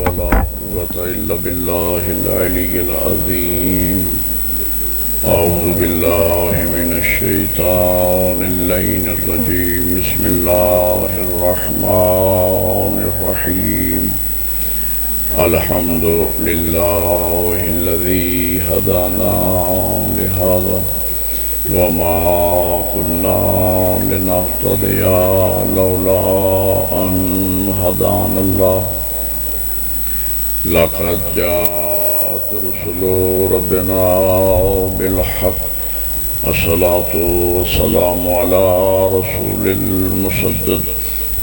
ولا قوة إلا بالله العلي العظيم. أعوذ بالله من الشيطان اللعين الرجيم. بسم الله الرحمن الرحيم. الحمد لله الذي هدانا لهذا وما كنا لنهتدي لولا أن هدانا الله. لقد جاءت رسل ربنا بالحق. الصلاة والسلام على رسول المسدد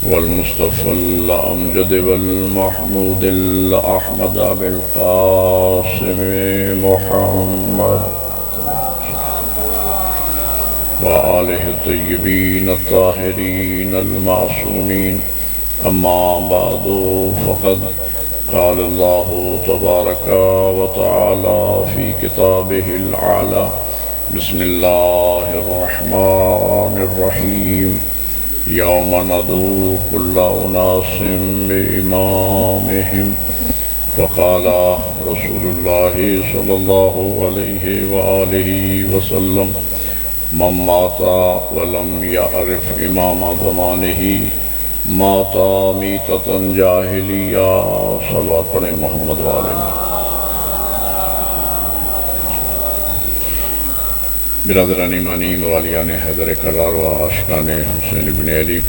والمصطفى الأمجد والمحمود الأحمد أبي القاسم محمد وآله الطيبين الطاهرين المعصومين. أما بعد فقد قال الله تبارك وتعالى في كتابه الأعلى. بسم الله الرحمن الرحيم. يوم ندعو كل أناس بإمامهم. وقال رسول الله صلى الله عليه وآله وسلم: من مات ولم يعرف إمام زمانه مات میتۃ جاہلیہ. صلوات پڑھیں محمد والے. برادران ایمانی، موالیان حیدر کرار و عاشقان حسین بن علی،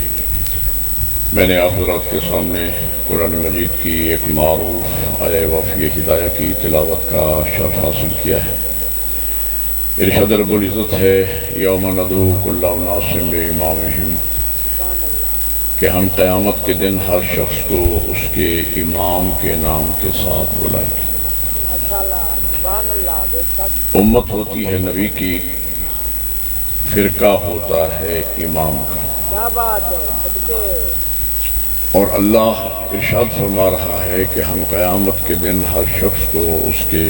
میں نے آپ حضرات کے سامنے قرآن مجید کی ایک معروف آیہ وافی ہدایہ کی تلاوت کا شرف حاصل کیا ہے. ارشاد رب العزت ہے: یوم ندعو کل اناس بامامہم، کہ ہم قیامت کے دن ہر شخص کو اس کے امام کے نام کے ساتھ بلائیں گے. امت ہوتی ہے نبی کی، فرقہ ہوتا ہے امام کا. اور اللہ ارشاد فرما رہا ہے کہ ہم قیامت کے دن ہر شخص کو اس کے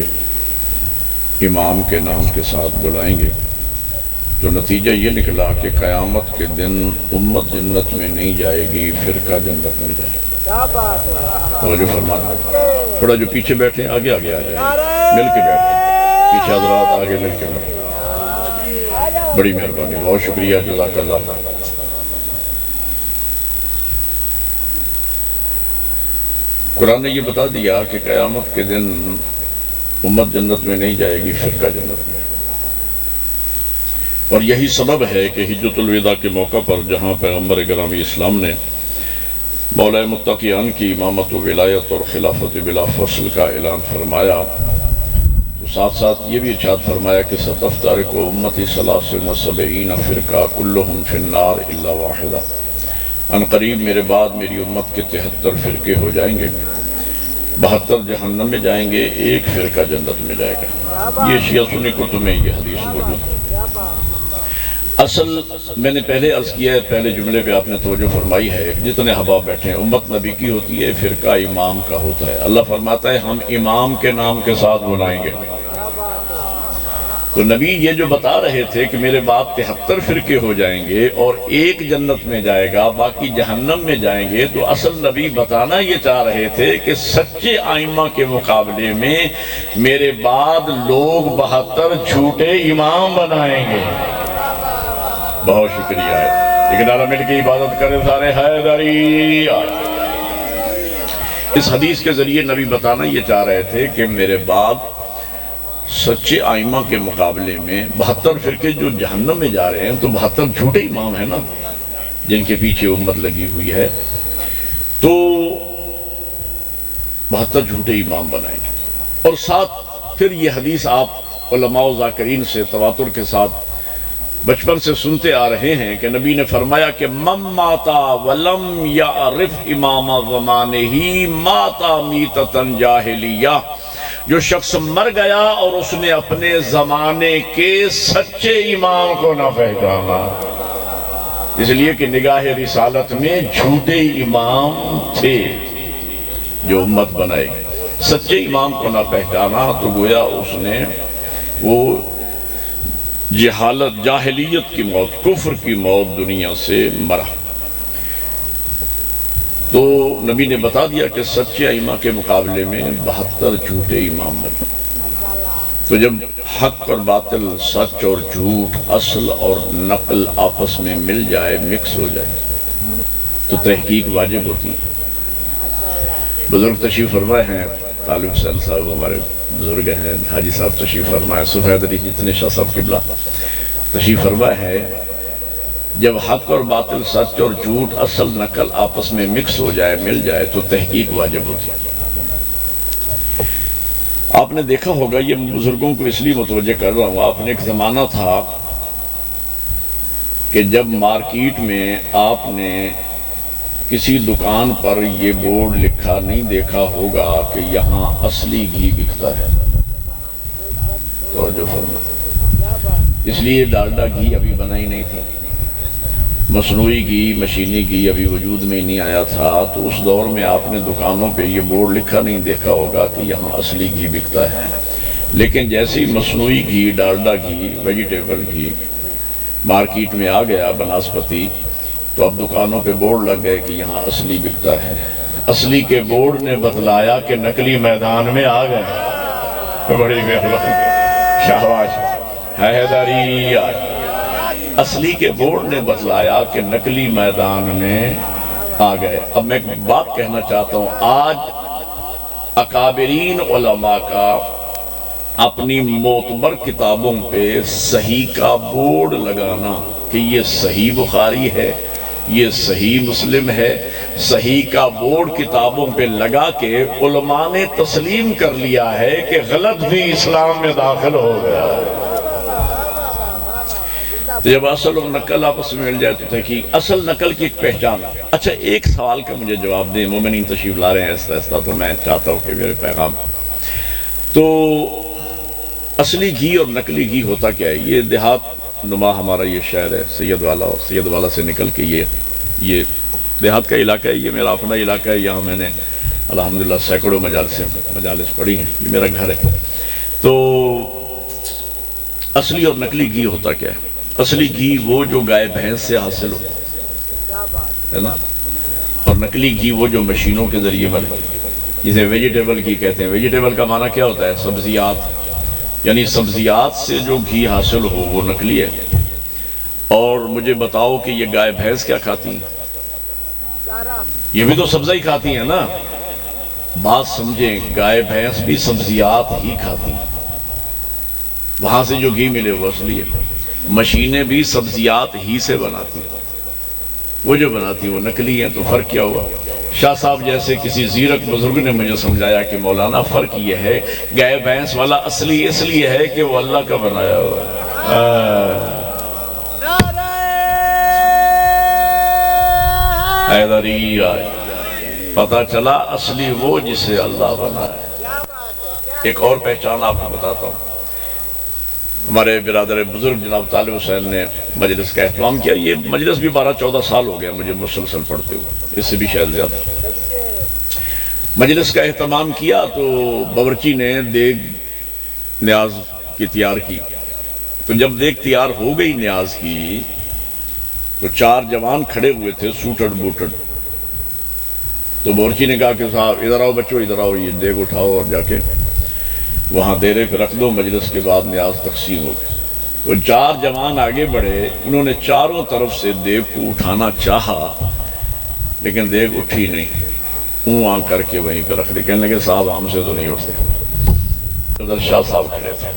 امام کے نام کے ساتھ بلائیں گے. تو نتیجہ یہ نکلا کہ قیامت کے دن امت جنت میں نہیں جائے گی، فرقہ جنت میں جائے گی. توجہ فرما دیں. تھوڑا جو پیچھے بیٹھے ہیں آگے آگے آ جائیں، مل کے بیٹھیں. پیچھے حضرات آگے مل کے بیٹھیں. بڑی مہربانی، بہت شکریہ، جزاک اللہ. قرآن نے یہ بتا دیا کہ قیامت کے دن امت جنت میں نہیں جائے گی، فرقہ جنت میں. اور یہی سبب ہے کہ حجۃ الوداع کے موقع پر جہاں پیغمبر گرامی اسلام نے مولا متقیان کی امامت و ولایت اور خلافت بلا فصل کا اعلان فرمایا، تو ساتھ ساتھ یہ بھی ارشاد فرمایا کہ ستفترق امتی 73 فرقہ کلہم فی النار الا واحدہ. ان قریب میرے بعد میری امت کے 73 فرقے ہو جائیں گے، 72 جہنم میں جائیں گے، ایک فرقہ جنت میں جائے گا. یہ شیعہ سنی کتب میں یہ حدیث موجود ہے. اصل میں نے پہلے عرض کیا ہے، پہلے جملے پہ آپ نے توجہ فرمائی ہے، جتنے احباب بیٹھے ہیں امت نبی کی ہوتی ہے، فرقہ امام کا ہوتا ہے. اللہ فرماتا ہے ہم امام کے نام کے ساتھ بلائیں گے. تو نبی یہ جو بتا رہے تھے کہ میرے بعد 73 فرقے ہو جائیں گے اور ایک جنت میں جائے گا، باقی جہنم میں جائیں گے، تو اصل نبی بتانا یہ چاہ رہے تھے کہ سچے آئمہ کے مقابلے میں میرے بعد لوگ 72 جھوٹے امام بنائیں گے. بہت شکریہ ہے. ایک نعرہ مل کے عبادت کریں سارے حیدری. اس حدیث کے ذریعے نبی بتانا یہ چاہ رہے تھے کہ میرے بعد سچے آئمہ کے مقابلے میں 72 فرقے جو جہنم میں جا رہے ہیں، تو 72 جھوٹے امام ہیں نا جن کے پیچھے امت لگی ہوئی ہے، تو 72 جھوٹے امام بنائیں گے. اور ساتھ پھر یہ حدیث آپ علماء و ذاکرین سے تواتر کے ساتھ بچپن سے سنتے آ رہے ہیں کہ نبی نے فرمایا کہ من ماتا ولم یعرف امام زمانہ ماتا میتۃ جاہلیہ. جو شخص مر گیا اور اس نے اپنے زمانے کے سچے امام کو نہ پہچانا، اس لیے کہ نگاہ رسالت میں جھوٹے امام تھے جو امت بنائے گی. سچے امام کو نہ پہچانا تو گویا اس نے وہ جہالت، جاہلیت کی موت، کفر کی موت دنیا سے مرا. تو نبی نے بتا دیا کہ سچے ائمہ کے مقابلے میں 72 جھوٹے امام بنے۔ تو جب حق اور باطل، سچ اور جھوٹ، اصل اور نقل آپس میں مل جائے، مکس ہو جائے، تو تحقیق واجب ہوتی ہے۔ بزرگ تشریف فرمائے ہیں، طالب حسین صاحب ہمارے بزرگ ہیں، حاجی صاحب تشریف فرمائے، سفید علی جتنے شاہ صاحب قبلہ تشریف فرمائے ہے، جب حق اور باطل، سچ اور جھوٹ، اصل نقل آپس میں مکس ہو جائے، مل جائے، تو تحقیق واجب ہوتی ہے۔ آپ نے دیکھا ہوگا، یہ بزرگوں کو اس لیے متوجہ کر رہا ہوں، آپ نے ایک زمانہ تھا کہ جب مارکیٹ میں آپ نے کسی دکان پر یہ بورڈ لکھا نہیں دیکھا ہوگا کہ یہاں اصلی گھی بکتا ہے۔ توجہ فرمائیں، اس لیے ڈالڈا گھی ابھی بنا ہی نہیں تھا، مصنوعی گھی، مشینی گھی ابھی وجود میں نہیں آیا تھا، تو اس دور میں آپ نے دکانوں پہ یہ بورڈ لکھا نہیں دیکھا ہوگا کہ یہاں اصلی گھی بکتا ہے۔ لیکن جیسے ہی مصنوعی گھی، ڈالڈا گھی، ویجیٹیبل گھی مارکیٹ میں آ گیا، بناسپتی، تو اب دکانوں پہ بورڈ لگ گئے کہ یہاں اصلی بکتا ہے۔ اصلی کے بورڈ نے بتلایا کہ نقلی میدان میں آ گئے۔ بڑی مہربانی، شاباش، حیدری آئی۔ اصلی کے بورڈ نے بتلایا کہ نقلی میدان میں آ گئے۔ اب میں ایک بات کہنا چاہتا ہوں، آج اکابرین علماء کا اپنی معتبر کتابوں پہ صحیح کا بورڈ لگانا کہ یہ صحیح بخاری ہے، یہ صحیح مسلم ہے، صحیح کا بورڈ کتابوں پہ لگا کے علماء نے تسلیم کر لیا ہے کہ غلط بھی اسلام میں داخل ہو گیا ہے۔ تو جب اصل اور نقل آپس میں مل جائے تو تحقیق، اصل نقل کی ایک پہچان۔ اچھا، ایک سوال کا مجھے جواب دیں، مومنین تشریف لا رہے ہیں ایسا ایسا، تو میں چاہتا ہوں کہ میرے پیغام تو اصلی گھی اور نقلی گھی ہوتا کیا ہے؟ یہ دیہات نما ہمارا یہ شہر ہے سید والا، اور سید والا سے نکل کے یہ دیہات کا علاقہ ہے، یہ میرا اپنا علاقہ ہے، یہاں میں نے الحمدللہ سینکڑوں مجالس پڑھی ہیں، یہ میرا گھر ہے۔ تو اصلی اور نقلی گھی ہوتا کیا ہے؟ اصلی گھی وہ جو گائے بھینس سے حاصل ہوتا ہے نا، اور نقلی گھی وہ جو مشینوں کے ذریعے بنے، جسے ویجیٹیبل گھی کہتے ہیں۔ ویجیٹیبل کا معنی کیا ہوتا ہے؟ سبزیات، یعنی سبزیات سے جو گھی حاصل ہو وہ نقلی ہے۔ اور مجھے بتاؤ کہ یہ گائے بھینس کیا کھاتی ہیں؟ یہ بھی تو سبزی ہی کھاتی ہیں نا۔ بات سمجھیں، گائے بھینس بھی سبزیات ہی کھاتی ہیں، وہاں سے جو گھی ملے وہ اصلی ہے۔ مشینیں بھی سبزیات ہی سے بناتی ہیں، وہ جو بناتی ہیں وہ نقلی ہیں۔ تو فرق کیا ہوا؟ شاہ صاحب جیسے کسی زیرک بزرگ نے مجھے سمجھایا کہ مولانا فرق یہ ہے، گائے بھینس والا اصلی اس لیے ہے کہ وہ اللہ کا بنایا ہوا ہے۔ حیدری آئے، پتہ چلا اصلی وہ جسے اللہ بنایا۔ ایک اور پہچان آپ کو بتاتا ہوں، ہمارے برادر بزرگ جناب طالب حسین نے مجلس کا اہتمام کیا۔ یہ مجلس بھی 12-14 سال ہو گیا مجھے مسلسل پڑھتے ہوئے، اس سے بھی شاید زیادہ۔ مجلس کا اہتمام کیا تو باورچی نے دیگ نیاز کی تیار کی۔ تو جب دیگ تیار ہو گئی نیاز کی تو 4 جوان کھڑے ہوئے تھے سوٹڈ بوٹڈ۔ تو باورچی نے کہا کہ صاحب ادھر آؤ بچو، ادھر آؤ، یہ دیگ اٹھاؤ اور جا کے وہاں دیرے پہ رکھ دو، مجلس کے بعد نیاز تقسیم ہو گئی۔ تو 4 جوان آگے بڑھے، انہوں نے چاروں طرف سے دیگ کو اٹھانا چاہا لیکن دیگ اٹھی نہیں، آن کر کے وہیں پہ رکھ دی۔ کہنے لگے صاحب ہم سے تو نہیں اٹھتے۔ ادھر شاہ صاحب کھڑے تھے،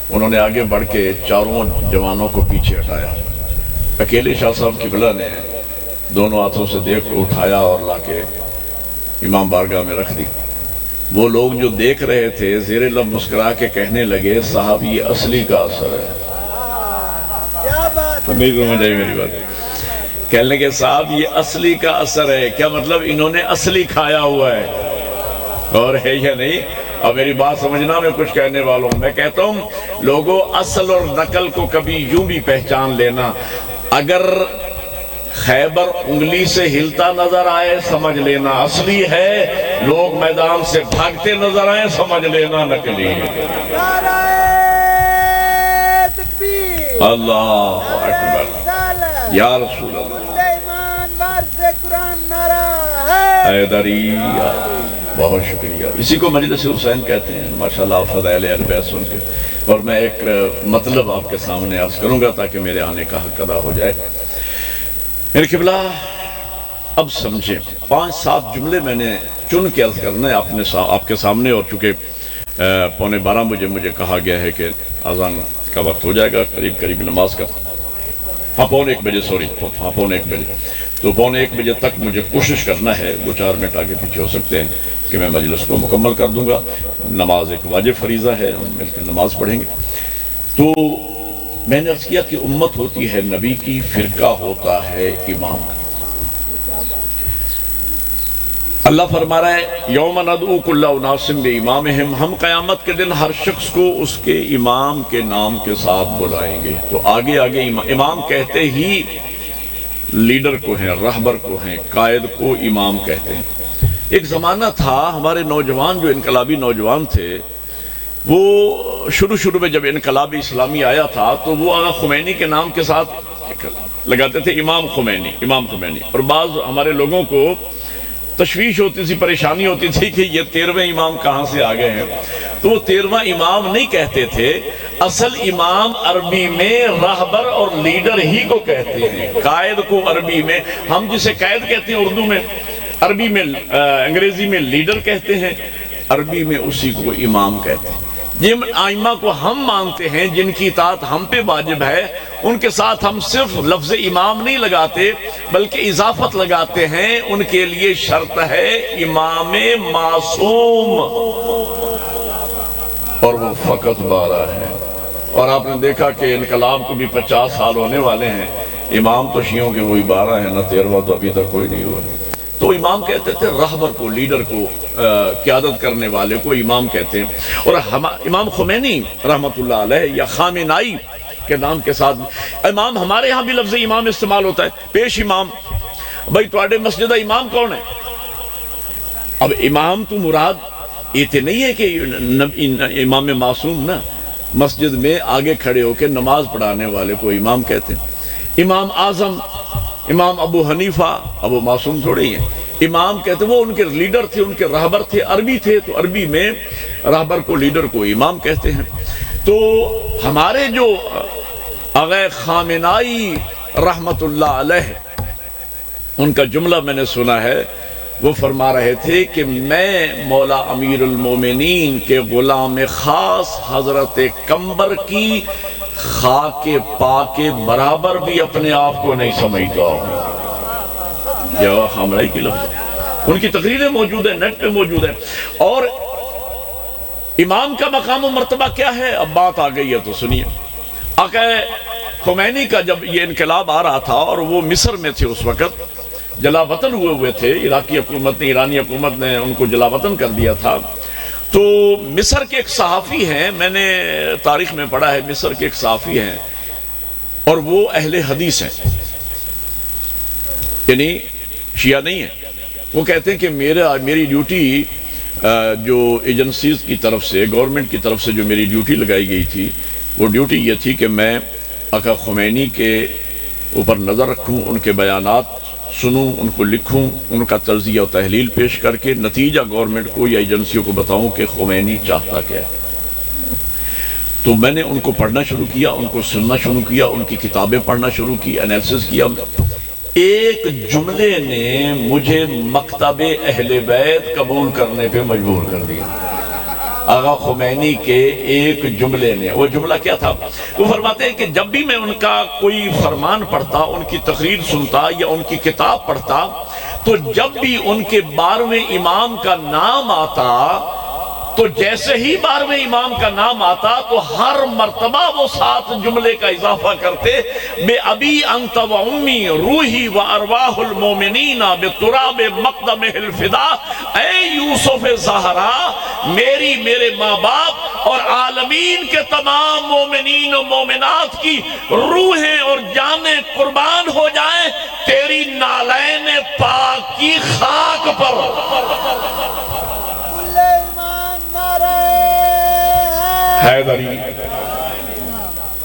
انہوں نے آگے بڑھ کے چاروں جوانوں کو پیچھے ہٹایا۔ اکیلے شاہ صاحب قبلہ نے دونوں ہاتھوں سے دیگ کو اٹھایا اور لا کے امام بارگاہ میں رکھ دی۔ وہ لوگ جو دیکھ رہے تھے زیر لب مسکرا کے کہنے لگے صاحب یہ اصلی کا اثر ہے۔ نہیں سمجھ آئی میری بات؟ کہنے لگے صاحب یہ اصلی کا اثر ہے۔ کیا مطلب؟ انہوں نے اصلی کھایا ہوا ہے، اور ہے یا نہیں؟ اب میری بات سمجھنا، میں کچھ کہنے والوں ہوں۔ میں کہتا ہوں لوگوں، اصل اور نقل کو کبھی یوں بھی پہچان لینا، اگر خیبر انگلی سے ہلتا نظر آئے سمجھ لینا اصلی ہے، لوگ میدان سے بھاگتے نظر آئے سمجھ لینا نقلی ہے۔ اللہ اکبر، یا رسول اللہ۔ حیدری، بہت شکریہ۔ اسی کو مجلس حسین کہتے ہیں ماشاءاللہ، فضائل اہل بیت سن کے۔ اور میں ایک مطلب آپ کے سامنے عرض کروں گا تاکہ میرے آنے کا حق ادا ہو جائے۔ میرے قبلہ اب سمجھیں، 5-7 جملے میں نے چن کے عرض کرنا ہے آپ کے سامنے، اور چونکہ 11:15 مجھے کہا گیا ہے کہ اذان کا وقت ہو جائے گا، قریب نماز کا، 1 بجے، سوری 1 بجے، تو 1 بجے تک مجھے کوشش کرنا ہے، 2-4 منٹ آگے پیچھے ہو سکتے ہیں، کہ میں مجلس کو مکمل کر دوں گا۔ نماز ایک واجب فریضہ ہے، ہم مل کے نماز پڑھیں گے۔ تو میں نے عرض کیا کہ امت ہوتی ہے نبی کی، فرقہ ہوتا ہے امام کا۔ اللہ فرما رہا ہے یوم ندعو کل اناس بامامہم، ہم قیامت کے دن ہر شخص کو اس کے امام کے نام کے ساتھ بلائیں گے۔ تو آگے امام کہتے ہی لیڈر کو ہیں، رہبر کو ہیں، قائد کو امام کہتے ہیں۔ ایک زمانہ تھا ہمارے نوجوان، جو انقلابی نوجوان تھے، وہ شروع میں جب انقلاب اسلامی آیا تھا تو وہ آقا خمینی کے نام کے ساتھ لگاتے تھے امام خمینی، امام خمینی۔ اور بعض ہمارے لوگوں کو تشویش ہوتی تھی، پریشانی ہوتی تھی کہ یہ 13ویں امام کہاں سے آ گئے ہیں، تو وہ 13واں امام نہیں کہتے تھے، اصل امام عربی میں رہبر اور لیڈر ہی کو کہتے ہیں۔ قائد کو عربی میں ہم جسے قائد کہتے ہیں اردو میں، عربی میں انگریزی میں لیڈر کہتے ہیں، عربی میں اسی کو امام کہتے ہیں۔ جن ائمہ کو ہم مانتے ہیں، جن کی اطاعت ہم پہ واجب ہے، ان کے ساتھ ہم صرف لفظ امام نہیں لگاتے بلکہ اضافت لگاتے ہیں، ان کے لیے شرط ہے امام معصوم، اور وہ فقط 12 ہے۔ اور آپ نے دیکھا کہ انقلاب کو بھی 50 سال ہونے والے ہیں، امام تو شیعوں کے وہی 12 ہیں، نہ 13واں تو ابھی تک کوئی نہیں ہوا۔ تو امام کہتے تھے رہبر کو، لیڈر کو، قیادت کرنے والے کو امام کہتے ہیں۔ اور امام خمینی رحمت اللہ علیہ یا خامنائی کے نام کے ساتھ امام، ہمارے ہاں بھی لفظ امام استعمال ہوتا ہے، پیش امام۔ بھائی تواڈے مسجدہ امام کون ہے؟ اب امام تو مراد یہ تو نہیں ہے کہ امام معصوم، نا، مسجد میں آگے کھڑے ہو کے نماز پڑھانے والے کو امام کہتے ہیں۔ امام اعظم، امام ابو حنیفہ، ابو معصوم تھوڑے ہی ہیں، امام کہتے ہیں، وہ ان کے لیڈر تھے، ان کے رہبر تھے، عربی تھے، تو عربی میں رہبر کو، لیڈر کو امام کہتے ہیں۔ تو ہمارے جو آقا خامنائی رحمت اللہ علیہ، ان کا جملہ میں نے سنا ہے، وہ فرما رہے تھے کہ میں مولا امیر المومنین کے غلام خاص حضرت قمبر کی خاک پاک برابر بھی اپنے آپ کو نہیں سمجھتا ہوں۔ یہ خامنائی کی لفظ، ان کی تقریریں موجود ہیں، نیٹ پہ موجود ہیں۔ اور امام کا مقام و مرتبہ کیا ہے؟ اب بات آ گئی ہے تو سنیے۔ آقا خمینی کا جب یہ انقلاب آ رہا تھا اور وہ مصر میں تھے، اس وقت جلا وطن ہوئے تھے، عراقی حکومت نے، ایرانی حکومت نے ان کو جلا وطن کر دیا تھا۔ تو مصر کے ایک صحافی ہیں، میں نے تاریخ میں پڑھا ہے، مصر کے ایک صحافی ہیں اور وہ اہل حدیث ہیں، یعنی شیعہ نہیں ہیں۔ وہ کہتے ہیں کہ میری ڈیوٹی جو ایجنسیز کی طرف سے، گورنمنٹ کی طرف سے جو میری ڈیوٹی لگائی گئی تھی، وہ ڈیوٹی یہ تھی کہ میں آقا خمینی کے اوپر نظر رکھوں، ان کے بیانات سنوں، ان کو لکھوں، ان کا تجزیہ و تحلیل پیش کر کے نتیجہ گورنمنٹ کو یا ایجنسیوں کو بتاؤں کہ خمینی چاہتا کیا ہے۔ تو میں نے ان کو پڑھنا شروع کیا، ان کو سننا شروع کیا، ان کی کتابیں پڑھنا شروع کی، انیلسس کیا۔ ایک جملے نے مجھے مکتب اہل بیت قبول کرنے پہ مجبور کر دیا، آقا خمینی کے ایک جملے نے۔ وہ جملہ کیا تھا؟ وہ فرماتے ہیں کہ جب بھی میں ان کا کوئی فرمان پڑھتا، ان کی تقریر سنتا یا ان کی کتاب پڑھتا، تو جب بھی ان کے 12ویں امام کا نام آتا، تو جیسے ہی 12ویں امام کا نام آتا تو ہر مرتبہ وہ 7 جملے کا اضافہ کرتے، بے ابی انت و امی روحی و ارواح المومنین بتراب مقدمہ الفدا، اے یوسف زہرا، میرے ماں باپ اور عالمین کے تمام مومنین و مومنات کی روحیں اور جانیں قربان ہو جائیں تیری نالین پاک کی خاک پر۔ حیدری،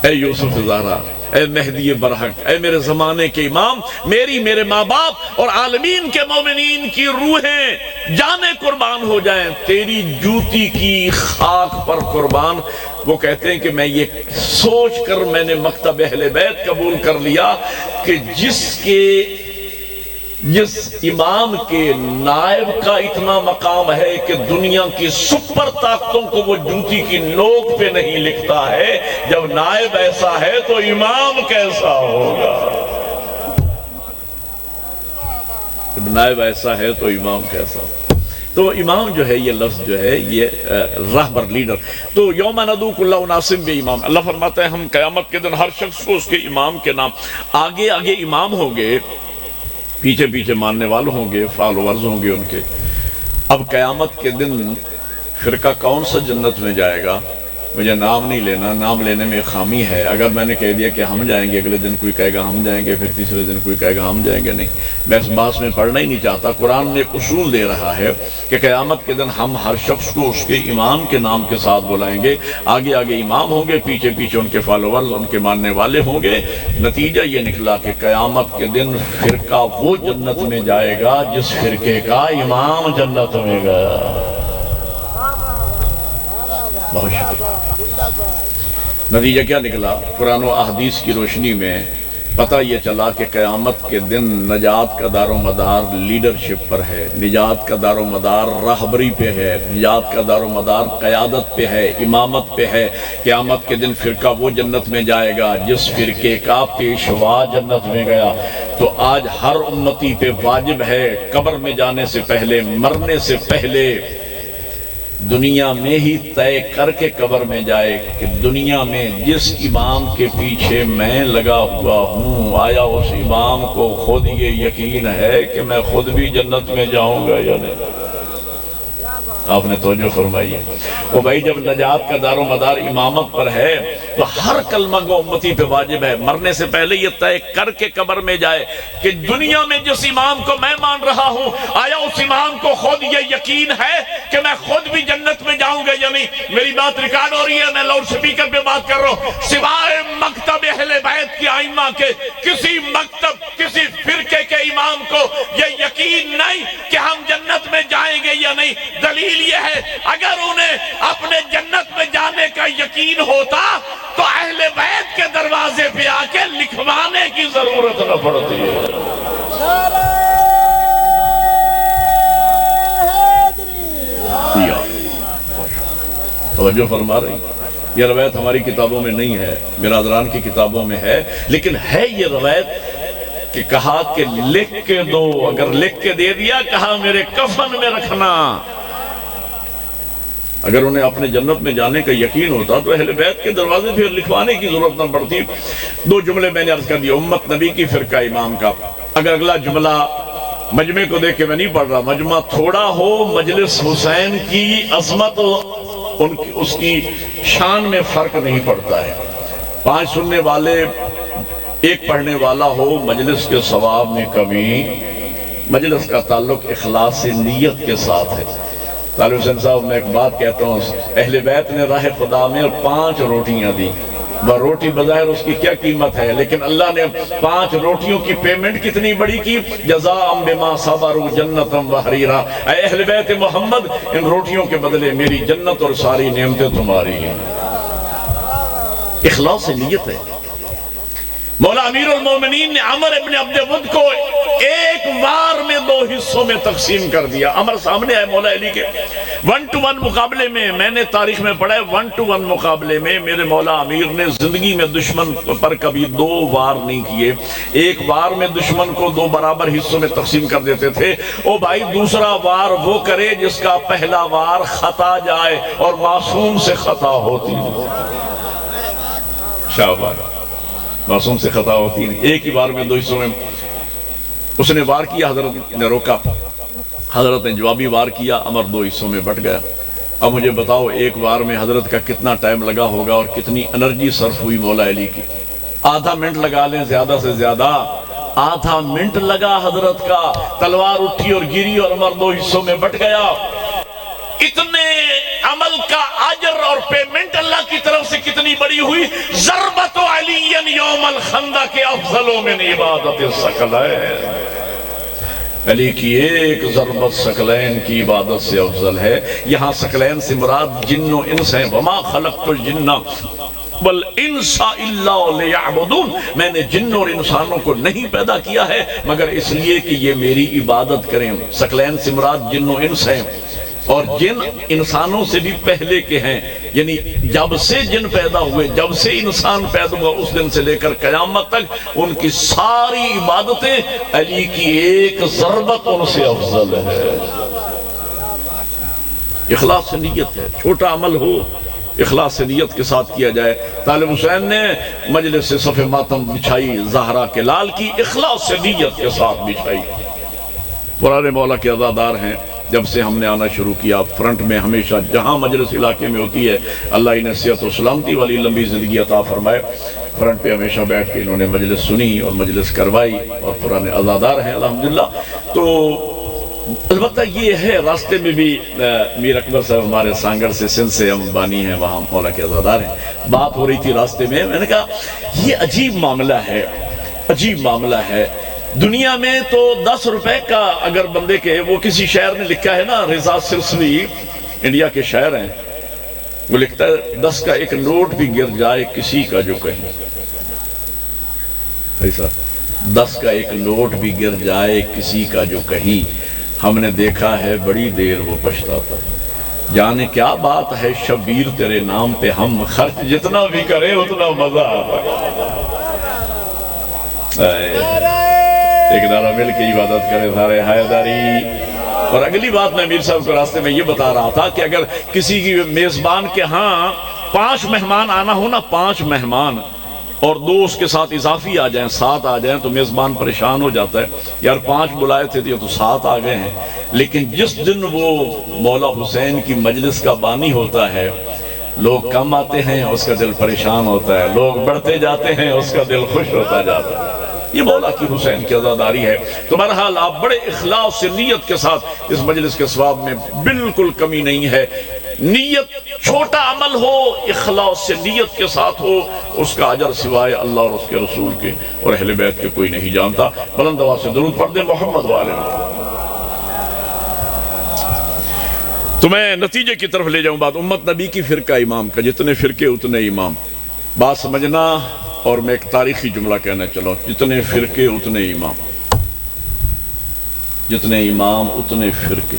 اے یوسف زہرا، اے مہدی برحق، اے میرے زمانے کے امام، میرے ماں باپ اور عالمین کے مومنین کی روحیں جانیں قربان ہو جائیں تیری جوتی کی خاک پر قربان۔ وہ کہتے ہیں کہ میں یہ سوچ کر میں نے مکتب اہل بیت قبول کر لیا کہ جس امام کے نائب کا اتنا مقام ہے کہ دنیا کی سپر طاقتوں کو وہ جوتی کی نوک پہ نہیں لکھتا ہے، جب نائب ایسا ہے تو امام کیسا ہوگا؟ جب نائب ایسا ہے تو امام کیسا ہوگا؟ تو امام جو ہے یہ لفظ جو ہے یہ راہبر لیڈر۔ تو یوم ندعو کل اناس بامام، اللہ فرماتا ہے ہم قیامت کے دن ہر شخص کو اس کے امام کے نام، آگے آگے امام ہوں گے، پیچھے پیچھے ماننے والے ہوں گے، فالوورز ہوں گے ان کے۔ اب قیامت کے دن فرقہ کون سا جنت میں جائے گا؟ مجھے نام نہیں لینا، نام لینے میں خامی ہے۔ اگر میں نے کہہ دیا کہ ہم جائیں گے، اگلے دن کوئی کہے گا ہم جائیں گے، پھر تیسرے دن کوئی کہے گا ہم جائیں گے، نہیں، میں اس بات میں پڑھنا ہی نہیں چاہتا۔ قرآن نے ایک اصول دے رہا ہے کہ قیامت کے دن ہم ہر شخص کو اس کے امام کے نام کے ساتھ بلائیں گے، آگے آگے امام ہوں گے، پیچھے پیچھے ان کے فالوورز، ان کے ماننے والے ہوں گے۔ نتیجہ یہ نکلا کہ قیامت کے دن فرقہ وہ جنت میں جائے گا جس فرقے کا امام جنت میں گیا۔ بہت شکریہ۔ نتیجہ کیا نکلا؟ قرآن و احادیث کی روشنی میں پتہ یہ چلا کہ قیامت کے دن نجات کا دار و مدار لیڈرشپ پر ہے، نجات کا دار و مدار راہبری پہ ہے، نجات کا دار و مدار قیادت پہ ہے، امامت پہ ہے۔ قیامت کے دن فرقہ وہ جنت میں جائے گا جس فرقے کا پیشوا جنت میں گیا۔ تو آج ہر امتی پہ واجب ہے قبر میں جانے سے پہلے، مرنے سے پہلے دنیا میں ہی طے کر کے قبر میں جائے کہ دنیا میں جس امام کے پیچھے میں لگا ہوا ہوں، آیا اس امام کو خود یہ یقین ہے کہ میں خود بھی جنت میں جاؤں گا یا نہیں؟ آپ نے توجہ فرمائی ہے۔ وہ بھائی جب نجات کا دار و مدار امامت پر ہے تو ہر کلمہ گو امتی پہ واجب ہے مرنے سے پہلے یہ طے کر کے قبر میں جائے کہ دنیا میں جس امام کو میں مان رہا ہوں، آیا اس امام کو خود یہ یقین ہے کہ میں خود بھی جنت میں جاؤں گا یا نہیں؟ میری بات ریکارڈ ہو رہی ہے، میں لاؤڈ سپیکر پہ بات کر رہا ہوں۔ سوائے مکتب اہل بیت کی ائمہ کے کسی مکتب، کسی فرقے کے امام کو یہ یقین نہیں کہ ہم جنت میں جائیں گے یا نہیں۔ دلیل یہ ہے اگر انہیں اپنے جنت میں جانے کا یقین ہوتا تو اہل بیت کے دروازے پہ آ کے لکھوانے کی ضرورت نہ پڑتی ہے۔ توجہ فرما رہی، یہ روایت ہماری کتابوں میں نہیں ہے، برادران کی کتابوں میں ہے، لیکن ہے یہ روایت کہ کہا کہ لکھ کے دو، اگر لکھ کے دے دیا کہا میرے کفن میں رکھنا۔ اگر انہیں اپنے جنت میں جانے کا یقین ہوتا تو اہل بیت کے دروازے پھر لکھوانے کی ضرورت نہ پڑتی۔ دو جملے میں نے عرض کر دیا، امت نبی کی فرقہ امام کا۔ اگر اگلا جملہ مجمع کو دیکھ کے میں نہیں پڑھ رہا، مجمع تھوڑا ہو، مجلس حسین کی عظمت اس کی شان میں فرق نہیں پڑتا ہے۔ 5 سننے والے 1 پڑھنے والا ہو، مجلس کے ثواب میں کمی۔ مجلس کا تعلق اخلاص نیت کے ساتھ ہے۔ طالب حسین صاحب میں ایک بات کہتا ہوں، اہل بیت نے راہ خدا میں 5 روٹیاں دی۔ وہ روٹی بظاہر اس کی کیا قیمت ہے، لیکن اللہ نے 5 روٹیوں کی پیمنٹ کتنی بڑی کی؟ جزاء بما صبروا جنتا وحریرا۔ اے اہل بیت محمد، ان روٹیوں کے بدلے میری جنت اور ساری نعمتیں تمہاری ہیں۔ اخلاص نیت ہے۔ مولا امیر المومنین نے عمر ابن عبد ود کو ایک وار میں 2 حصوں میں تقسیم کر دیا۔ عمر سامنے آئے مولا علی کے 1 to 1 مقابلے میں نے تاریخ میں پڑھا ہے 1 to 1 مقابلے میں میرے مولا امیر نے زندگی میں دشمن پر کبھی 2 وار نہیں کیے۔ ایک وار میں دشمن کو 2 برابر حصوں میں تقسیم کر دیتے تھے۔ او بھائی دوسرا وار وہ کرے جس کا پہلا وار خطا جائے اور معصوم سے خطا ہوتی ہے۔ شاباش، معصوم سے خطا ہوتی نہیں۔ ایک ہی بار میں 2 حصوں میں اس نے وار کیا، حضرت نے روکا، حضرت نے جوابی وار کیا، عمر 2 حصوں میں بٹ گیا۔ اب مجھے بتاؤ ایک وار میں حضرت کا کتنا ٹائم لگا ہوگا اور کتنی انرجی صرف ہوئی مولا علی کی؟ آدھا منٹ لگا لیں زیادہ سے زیادہ، آدھا منٹ لگا حضرت کا، تلوار اٹھی اور گری اور عمر 2 حصوں میں بٹ گیا۔ اتنے عمل کا اجر اور پیمنٹ اللہ کی طرف سے کتنی بڑی ہوئی. ضربت علی یوم الخندق افضل من عبادت الثقلین. علی کی ایک ضربت ثقلین کی عبادت سے افضل ہے. یہاں ثقلین سے مراد جن و انس ہیں. وما خلقت الجن والانس الا لیعبدون. میں نے جن اور انسانوں کو نہیں پیدا کیا ہے مگر اس لیے کہ یہ میری عبادت کریں. ثقلین سے مراد جن و انس ہیں، اور جن انسانوں سے بھی پہلے کے ہیں، یعنی جب سے جن پیدا ہوئے، جب سے انسان پیدا ہوا اس دن سے لے کر قیامت تک ان کی ساری عبادتیں علی کی ایک ضربت ان سے افضل ہے. اخلاص سے نیت ہے. چھوٹا عمل ہو اخلاص سے نیت کے ساتھ کیا جائے. طالب حسین نے مجلس سے صف ماتم بچھائی زہرا کے لال کی، اخلاص سے نیت کے ساتھ بچھائی. پرانے مولا کے عزادار ہیں. جب سے ہم نے آنا شروع کیا فرنٹ میں ہمیشہ جہاں مجلس علاقے میں ہوتی ہے اللہ انہیں صحت و سلامتی والی لمبی زندگی عطا فرمائے. فرنٹ پہ ہمیشہ بیٹھ کے انہوں نے مجلس سنی اور مجلس کروائی اور پرانے عزادار ہیں الحمدللہ. تو البتہ یہ ہے راستے میں بھی میر اکبر صاحب ہمارے سانگر سے سندھ سے ہم بانی ہیں، وہاں مولا کے عزادار ہیں. بات ہو رہی تھی راستے میں، میں نے کہا یہ عجیب معاملہ ہے، عجیب معاملہ ہے. دنیا میں تو 10 روپے کا اگر بندے کے، وہ کسی شاعر نے لکھا ہے نا، رضا سلسلی انڈیا کے شاعر ہیں، وہ لکھتا ہے 10 کا ایک نوٹ بھی گر جائے کسی کا جو کہیں. ایسا 10 کا ایک نوٹ بھی گر جائے کسی کا جو کہیں، ہم نے دیکھا ہے بڑی دیر وہ پچھتاتا. جانے کیا بات ہے شبیر تیرے نام پہ ہم خرچ جتنا بھی کریں اتنا مزہ آتا. ایک نعرہ مل کے عبادت کرے سارے حیدری. اور اگلی بات میں امیر صاحب کو راستے میں یہ بتا رہا تھا کہ اگر کسی کی میزبان کے ہاں 5 مہمان آنا ہو نا، 5 مہمان، اور 2 اس کے ساتھ اضافی آ جائیں، 7 آ جائیں، تو میزبان پریشان ہو جاتا ہے. یار 5 بلائے تھے تو 7 آ گئے ہیں. لیکن جس دن وہ مولا حسین کی مجلس کا بانی ہوتا ہے، لوگ کم آتے ہیں اس کا دل پریشان ہوتا ہے، لوگ بڑھتے جاتے ہیں اس کا دل خوش ہوتا جاتا ہے. یہ مولا کی حسین کی عزاداری ہے. تو بہرحال آپ بڑے اخلاص سے نیت کے ساتھ اس مجلس کے ثواب میں بالکل کمی نہیں ہے. نیت چھوٹا عمل ہو اخلاص سے نیت کے ساتھ ہو، اس کا اجر سوائے اللہ اور اس کے رسول کے اور اہل بیت کے کوئی نہیں جانتا. بلند آواز سے درود پڑھ دیں محمد والے. تو میں نتیجے کی طرف لے جاؤں بات. امت نبی کی فرقہ امام کا، جتنے فرقے اتنے امام. بات سمجھنا. اور میں ایک تاریخی جملہ کہنا چلا ہوں، جتنے فرقے اتنے امام، جتنے امام اتنے فرقے.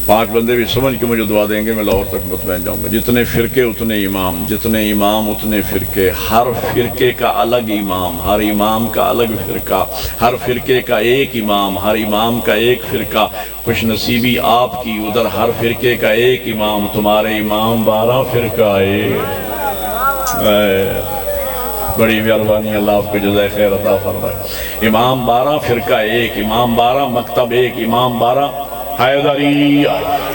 5 بندے بھی سمجھ کے مجھے دعا دیں گے، میں لاہور تک مطمئن جاؤں گا. جتنے فرقے اتنے امام، جتنے امام اتنے فرقے. ہر فرقے کا الگ امام، ہر امام کا الگ فرقہ، ہر فرقے کا ایک امام، ہر امام کا ایک فرقہ. خوش نصیبی آپ کی، ادھر ہر فرقے کا ایک امام، تمہارے امام 12 فرقہ ہے. بڑی مہربانی، اللہ آپ کو جزائے خیر عطا فرمائے. امام 12 فرقہ ایک، امام 12 مکتب ایک، امام 12 حیدری،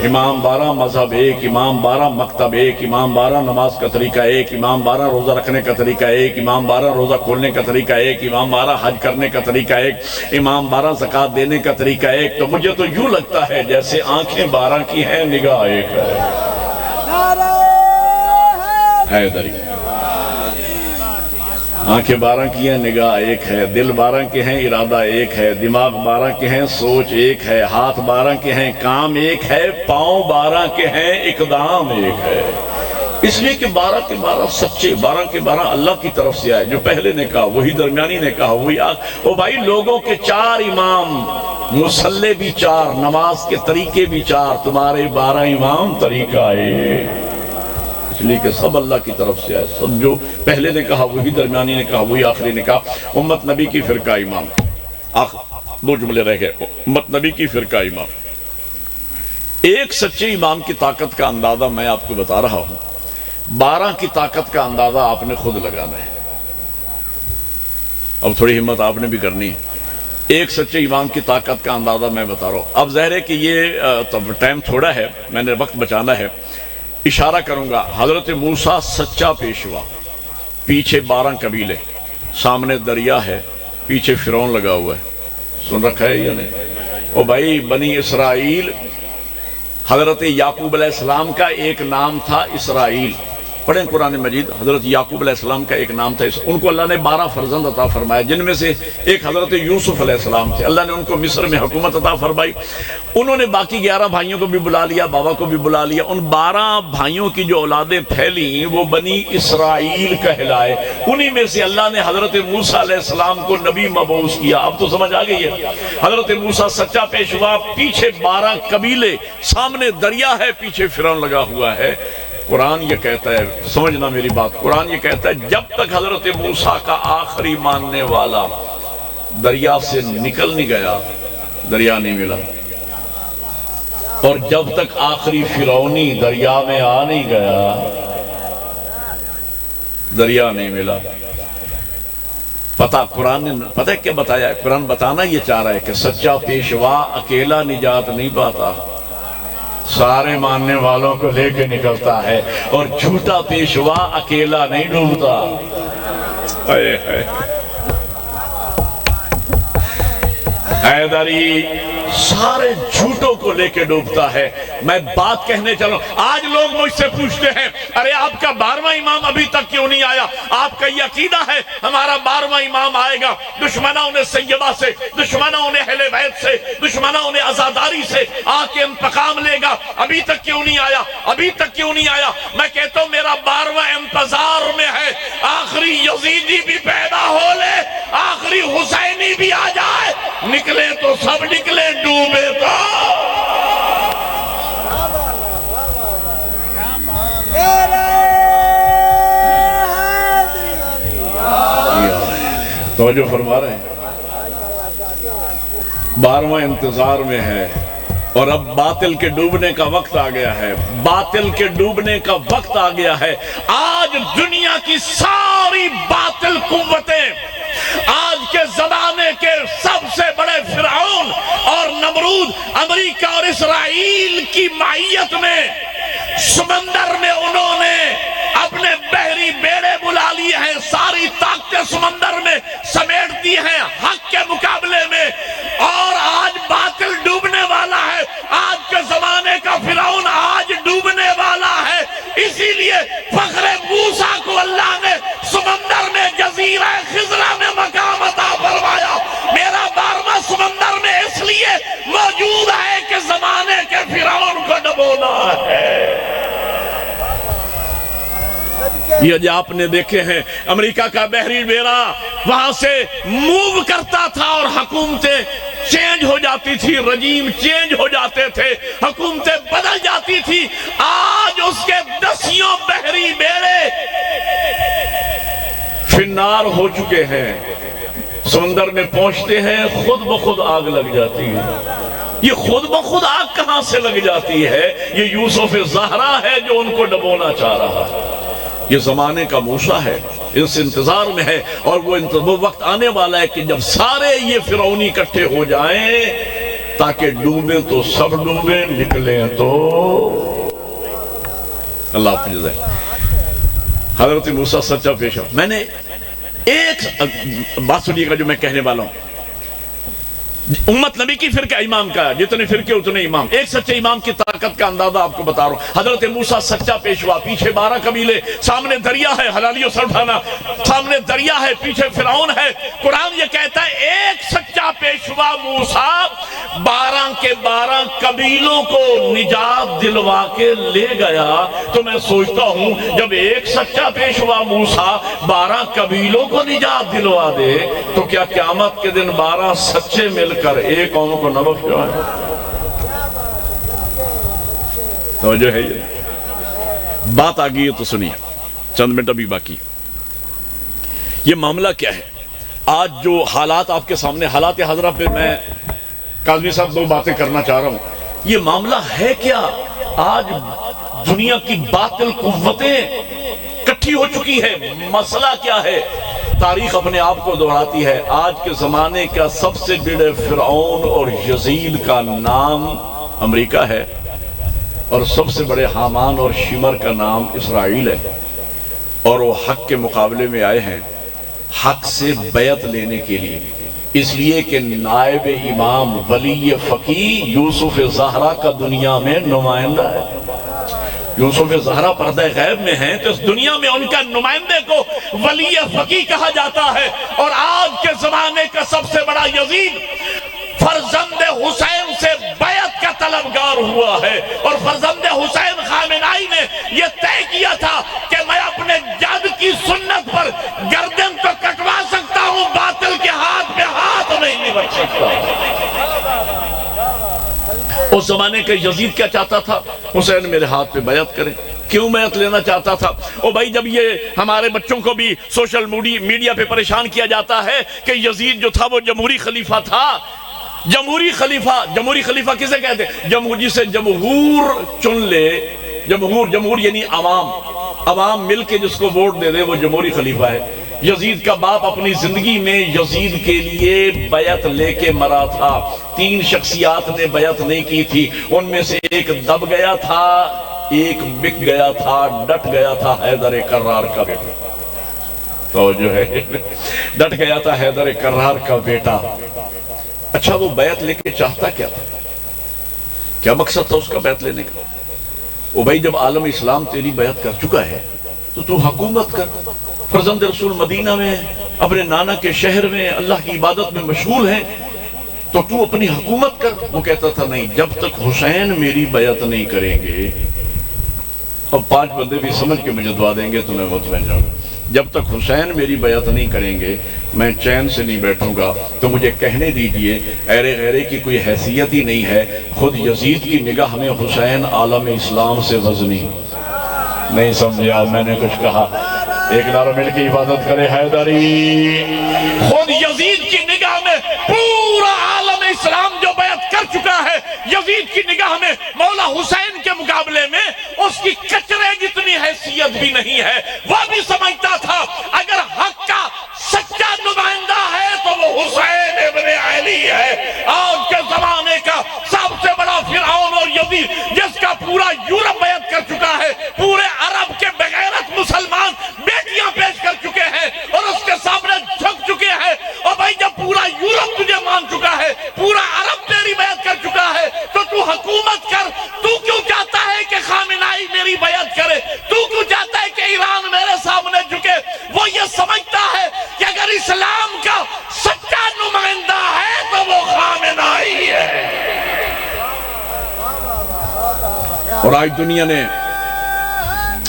امام 12 مذہب ایک، امام 12 مکتب ایک، امام 12 نماز کا طریقہ ایک، امام 12 روزہ رکھنے کا طریقہ ایک، امام 12 روزہ کھولنے کا طریقہ ایک، امام 12 حج کرنے کا طریقہ ایک، امام 12 زکوٰۃ دینے کا طریقہ ایک. تو مجھے تو یوں لگتا ہے جیسے آنکھیں 12 کی ہیں، نگاہ ایک ہے. حیدری آنکھیں 12 کی ہیں، نگاہ ایک ہے. دل 12 کے ہیں، ارادہ ایک ہے. دماغ 12 کے ہیں، سوچ ایک ہے. ہاتھ 12 کے ہیں، کام ایک ہے. پاؤں 12 کے ہیں، اقدام ایک ہے. اس لیے کہ 12 کے 12 سچے، 12 کے 12 اللہ کی طرف سے آئے. جو پہلے نے کہا وہی درمیانی نے کہا وہی او بھائی لوگوں کے 4 امام، مصلی بھی 4، نماز کے طریقے بھی 4، تمہارے 12 امام طریقہ ایک. اس لیے کہ سب اللہ کی طرف سے آئے. سب جو پہلے نے کہا وہی درمیانی نے کہا وہی آخری نے کہا. امت نبی کی فرقہ امام. 2 جملے رہ گئے. امت نبی کی فرقہ امام. ایک سچے امام کی طاقت کا اندازہ میں آپ کو بتا رہا ہوں. 12 کی طاقت کا اندازہ آپ نے خود لگانا ہے. اب تھوڑی ہمت آپ نے بھی کرنی ہے. ایک سچے امام کی طاقت کا اندازہ میں بتا رہا ہوں. اب ظاہر ہے کہ یہ ٹائم تھوڑا ہے، میں نے وقت بچانا ہے. اشارہ کروں گا. حضرت موسیٰ سچا پیشوا، پیچھے 12 قبیلے، سامنے دریا ہے، پیچھے فرعون لگا ہوا ہے. سن رکھا ہے یا نہیں؟ او بھائی بنی اسرائیل حضرت یعقوب علیہ السلام کا ایک نام تھا اسرائیل. پڑھیں قرآن مجید. حضرت یعقوب علیہ السلام کا ایک نام تھا. ان کو اللہ نے 12 فرزند عطا فرمایا، جن میں سے ایک حضرت یوسف علیہ السلام تھے. اللہ نے ان کو مصر میں حکومت عطا فرمائی. انہوں نے باقی 11 بھائیوں کو بھی بلا لیا، بابا کو بھی بلا لیا. ان 12 بھائیوں کی جو اولادیں پھیلیں وہ بنی اسرائیل کہلائے. انہی میں سے اللہ نے حضرت موسیٰ علیہ السلام کو نبی مبعوث کیا. اب تو سمجھ آ گئی ہے. حضرت موسیٰ سچا پیشوا، پیچھے 12 قبیلے، سامنے دریا ہے، پیچھے فرعون لگا ہوا ہے. قرآن یہ کہتا ہے، سمجھنا میری بات، قرآن یہ کہتا ہے جب تک حضرت موسیٰ کا آخری ماننے والا دریا سے نکل نہیں گیا، دریا نہیں ملا. اور جب تک آخری فرعونی دریا میں آ نہیں گیا، دریا نہیں ملا. قرآن نے پتہ کیا بتایا ہے؟ قرآن بتانا یہ چاہ رہا ہے کہ سچا پیشوا اکیلا نجات نہیں پاتا، سارے ماننے والوں کو لے کے نکلتا ہے. اور جھوٹا پیشوا اکیلا نہیں ڈوبتا. حیدری سارے جھوٹوں کو لے کے ڈوبتا ہے. میں بات کہنے چلوں، آج لوگ مجھ سے پوچھتے ہیں ارے آپ کا 12واں امام ابھی تک کیوں نہیں آیا؟ آپ کا یہ عقیدہ ہے ہمارا 12واں امام آئے گا، دشمنوں نے سیدہ سے، دشمنوں نے اہل بیت سے، دشمنوں نے عزاداری سے آ کے انتقام لے گا. ابھی تک کیوں نہیں آیا؟ ابھی تک کیوں نہیں آیا؟ میں کہتا ہوں میرا 12واں انتظار میں ہے. آخری یزیدی بھی پیدا ہو لے، آخری حسینی بھی آ جائے، نکلے تو سب نکلے، ڈوبے تو توجہ فرما رہے ہیں. 12واں انتظار میں ہے اور اب باطل کے ڈوبنے کا وقت آ گیا ہے. باطل کے ڈوبنے کا وقت آ گیا ہے. آج دنیا کی ساری باطل قوتیں، آج کے زمانے کے سب سے بڑے فرعون اور نمرود امریکہ اور اسرائیل کی معیت میں سمندر میں انہوں نے اپنے بحری بیڑے بلا لیے ہیں. ساری طاقتیں سمندر میں سمیٹ دی ہیں حق کے مقابلے میں. اور آج باطل ڈوبنے والا ہے. آج کے زمانے کا فرعون آج ڈوبنے والا ہے. اسی لیے فخر موسیٰ کو اللہ نے سمندر میں جزیرہ خضرہ میں مقام عطا فرمایا. میرا 12واں سمندر میں اس لیے موجود ہے کہ زمانے کے فرعون کو ڈبونا ہے. یہ جو آپ نے دیکھے ہیں امریکہ کا بحری بیڑا وہاں سے موو کرتا تھا اور حکومتیں چینج ہو جاتی تھی، رجیم چینج ہو جاتے تھے، حکومتیں بدل جاتی تھی. آج اس کے 10 بحری بیڑے فنار ہو چکے ہیں. سمندر میں پہنچتے ہیں خود بخود آگ لگ جاتی ہے. یہ خود بخود آگ کہاں سے لگ جاتی ہے؟ یہ یوسف زہرا ہے جو ان کو ڈبونا چاہ رہا ہے. یہ زمانے کا موسیٰ ہے، اس انتظار میں ہے. اور وہ وقت آنے والا ہے کہ جب سارے یہ فرعونی اکٹھے ہو جائیں تاکہ ڈوبیں تو سب ڈوبیں، نکلیں تو اللہ حافظ ہے. حضرت موسیٰ سچا پیشوا. میں نے ایک بات سنیے گا جو میں کہنے والا ہوں. امت نبی کی فرقہ امام کا، جتنے فرقے اتنے امام. ایک سچے امام کی طاقت کا اندازہ آپ کو بتا رہا ہوں. حضرت موسیٰ سچا پیشوا، پیچھے 12 قبیلے، سامنے دریا ہے، حلالی و سرفانہ، سامنے دریا ہے، پیچھے فرعون ہے. قرآن یہ کہتا ہے ایک سچا پیشوا موسیٰ 12 کے 12 قبیلوں کو نجات دلوا کے لے گیا. تو میں سوچتا ہوں جب ایک سچا پیشوا موسیٰ 12 قبیلوں کو نجات دلوا دے تو کیا قیامت کے دن 12 سچے مل کر ایک قوم کو نہ بخشوائیں؟ توجہ ہے. یہ بات آ گئی ہے تو سنیے، چند منٹ ابھی باقی. یہ معاملہ کیا ہے؟ آج جو حالات آپ کے سامنے، حالات حاضرہ پہ میں قاضی صاحب 2 باتیں کرنا چاہ رہا ہوں. یہ معاملہ ہے کیا؟ آج دنیا کی باطل قوتیں کٹھی ہو چکی ہے. مسئلہ کیا ہے؟ تاریخ اپنے آپ کو دہراتی ہے. آج کے زمانے کا سب سے بڑے فرعون اور یزید کا نام امریکہ ہے اور سب سے بڑے حامان اور شمر کا نام اسرائیل ہے. اور وہ حق کے مقابلے میں آئے ہیں، حق سے بیعت لینے کے لیے. اس لیے کہ نائب امام ولی فقی یوسف زہرا کا دنیا میں نمائندہ ہے۔ یوسف زہرا پردہ غیب میں ہیں تو اس دنیا میں ان کا نمائندے کو ولی فقی کہا جاتا ہے۔ اور آج کے زمانے کا سب سے بڑا یزید فرزند حسین سے بیعت کا طلبگار ہوا ہے، اور فرزند حسین خامنائی نے یہ طے کیا تھا کہ میں اپنے جد کی سنت پر گردن تو کٹوا سکتا ہوں، باطل کے ہاتھ پہ ہاتھ نہیں بچ سکتا۔ اس زمانے کا یزید کیا چاہتا تھا؟ حسین میرے ہاتھ پہ بیعت کریں۔ کیوں بیعت لینا چاہتا تھا؟ او بھائی، جب یہ ہمارے بچوں کو بھی سوشل میڈیا پہ پریشان کیا جاتا ہے کہ یزید جو تھا وہ جمہوری خلیفہ تھا۔ جمہوری خلیفہ کسے کہتے ہیں؟ جمہوری سے جمہور چن لے، جمہور یعنی عوام مل کے جس کو ووٹ دے دے وہ جمہوری خلیفہ ہے۔ یزید کا باپ اپنی زندگی میں یزید کے لیے بیعت لے کے مرا تھا۔ 3 شخصیات نے بیعت نہیں کی تھی، ان میں سے ایک دب گیا تھا، ایک بک گیا تھا، ڈٹ گیا تھا حیدر کرار کا بیٹا۔ تو جو ہے ڈٹ گیا تھا حیدر کرار کا بیٹا۔ اچھا، وہ بیعت لے کے چاہتا کیا تھا؟ کیا مقصد تھا اس کا بیعت لینے کا؟ وہ بھائی، جب عالم اسلام تیری بیعت کر چکا ہے تو حکومت کر۔ فرزند رسول مدینہ میں اپنے نانا کے شہر میں اللہ کی عبادت میں مشغول ہیں، تو اپنی حکومت کر۔ وہ کہتا تھا نہیں، جب تک حسین میری بیعت نہیں کریں گے، اب 5 بندے بھی سمجھ کے مجھے دعا دیں گے تو میں مطمئن جاؤں گا، جب تک حسین میری بیعت نہیں کریں گے میں چین سے نہیں بیٹھوں گا۔ تو مجھے کہنے دیجئے، ایرے کی کوئی حیثیت ہی نہیں ہے، خود یزید کی نگاہ میں حسین عالم اسلام سے وزنی نہیں سمجھا۔ میں نے کچھ کہا، ایک نعرہ مل کے عبادت کرے حیدری۔ خود یزید کی نگاہ میں پورا عالم اسلام جو بیعت کر چکا ہے، یزید کی نگاہ میں مولا حسین کے مقابلے میں اس کی کچرے جتنی حیثیت بھی نہیں ہے۔ وہ بھی سمجھتا تھا اگر حق کا سچا نمائندہ ہے تو وہ حسین ابن علی ہے۔ آج کے زمانے کا سب سے بڑا فرعون اور یزید جس کا پورا یورپ بیعت کر چکا ہے، پورے عرب کے بغیرت مسلمان بیٹیاں پیش کر چکے ہیں اور اس کے سامنے جھک چکے ہیں۔ اور بھائی، جب پورا یورپ تجھے مان چکا ہے، پورا عرب تیری بیعت کر چکا ہے، تو حکومت کر۔ تو کیوں چاہتا ہے کہ خامنائی میری بیعت کرے؟ تو کیوں چاہتا ہے کہ ایران میرے سامنے جھکے؟ وہ یہ سمجھتا ہے کہ اگر اسلام کا سچا نمائندہ ہے تو وہ خامنائی ہے۔ اور آج دنیا نے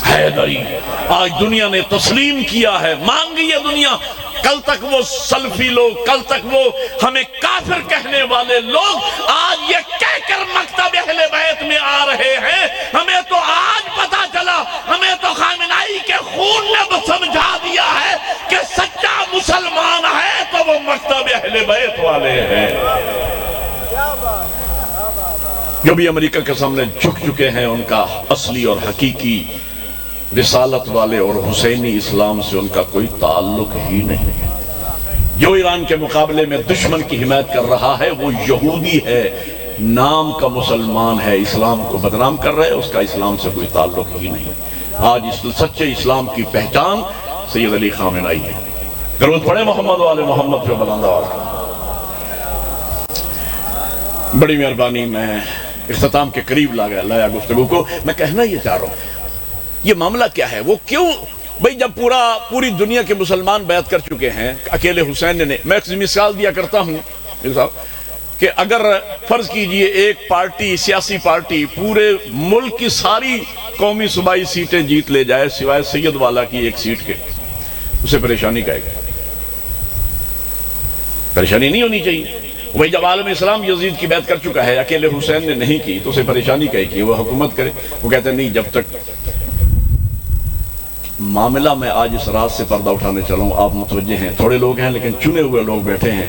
حیدری، آج دنیا نے تسلیم کیا ہے، مان گئی ہے دنیا۔ کل تک وہ سلفی لوگ، کل تک وہ ہمیں کافر کہنے والے لوگ آج یہ کہہ کر مکتب اہل بیت میں آ رہے ہیں۔ ہمیں تو آج پتا چلا، ہمیں تو خامنائی کے خون نے سمجھا دیا ہے کہ سچا مسلمان ہے تو وہ مکتب اہل بیت والے ہیں۔ جو بھی امریکہ کے سامنے جھک چکے ہیں، ان کا اصلی اور حقیقی رسالت والے اور حسینی اسلام سے ان کا کوئی تعلق ہی نہیں ہے۔ جو ایران کے مقابلے میں دشمن کی حمایت کر رہا ہے وہ یہودی ہے، نام کا مسلمان ہے، اسلام کو بدنام کر رہا ہے، اس کا اسلام سے کوئی تعلق ہی نہیں۔ آج اس سچے اسلام کی پہچان سید علی خامنائی ہے۔ درود پڑھے محمد و آل محمد پہ بلند آواز۔ بڑی مہربانی، میں اختتام کے قریب لایا گفتگو کو۔ میں کہنا یہ چاہ رہا ہوں، یہ معاملہ کیا ہے؟ وہ کیوں بھئی جب پوری دنیا کے مسلمان بیعت کر چکے ہیں، اکیلے حسین نے، میں ایک مثال دیا کرتا ہوں کہ اگر فرض کیجئے ایک پارٹی، سیاسی پارٹی پورے ملک کی ساری قومی صوبائی سیٹیں جیت لے جائے سوائے سید والا کی ایک سیٹ کے، اسے پریشانی کہے گا؟ پریشانی نہیں ہونی چاہیے۔ وہی جب عالم اسلام یزید کی بیعت کر چکا ہے، اکیلے حسین نے نہیں کی، تو اسے پریشانی کہے کہ وہ حکومت کرے۔ وہ کہتے ہیں نہیں، جب تک معاملہ میں آج اس راز سے پردہ اٹھانے چلوں، آپ متوجہ ہیں، تھوڑے لوگ ہیں لیکن چنے ہوئے لوگ بیٹھے ہیں،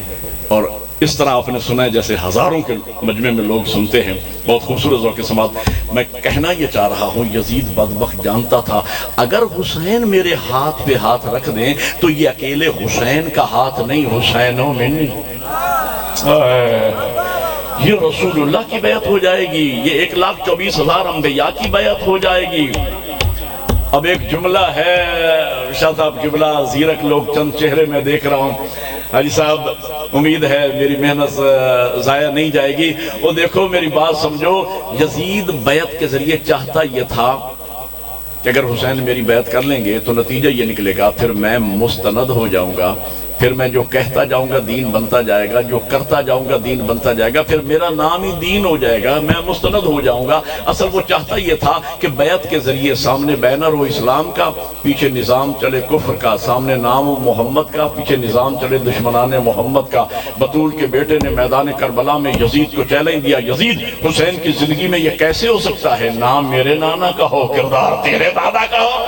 اور اس طرح آپ نے سنا ہے جیسے ہزاروں کے مجمع میں لوگ سنتے ہیں، بہت خوبصورت ذوق کے سماعت۔ میں کہنا یہ چاہ رہا ہوں، یزید بدبخت جانتا تھا اگر حسین میرے ہاتھ پہ ہاتھ رکھ دیں تو یہ اکیلے حسین کا ہاتھ نہیں، حسینوں میں نہیں، یہ رسول اللہ کی بیعت ہو جائے گی، یہ 1,24,000 انبیاء کی بیعت ہو جائے گی۔ اب ایک جملہ ہے، شاہ صاحب قبلہ زیرک لوگ چند چہرے میں دیکھ رہا ہوں، حاجی صاحب امید ہے میری محنت ضائع نہیں جائے گی. وہ دیکھو میری بات سمجھو, یزید بیعت کے ذریعے چاہتا یہ تھا کہ اگر حسین میری بیعت کر لیں گے تو نتیجہ یہ نکلے گا, پھر میں مستند ہو جاؤں گا, پھر میں جو کہتا جاؤں گا دین بنتا جائے گا, جو کرتا جاؤں گا دین بنتا جائے گا, پھر میرا نام ہی دین ہو جائے گا, میں مستند ہو جاؤں گا. اصل وہ چاہتا یہ تھا کہ بیعت کے ذریعے سامنے بینر ہو اسلام کا, پیچھے نظام چلے کفر کا, سامنے نام ہو محمد کا, پیچھے نظام چلے دشمنان محمد کا. بطول کے بیٹے نے میدان کربلا میں یزید کو چیلنج دیا, یزید حسین کی زندگی میں یہ کیسے ہو سکتا ہے, نام میرے نانا کا ہو, کردار تیرے دادا کا ہو.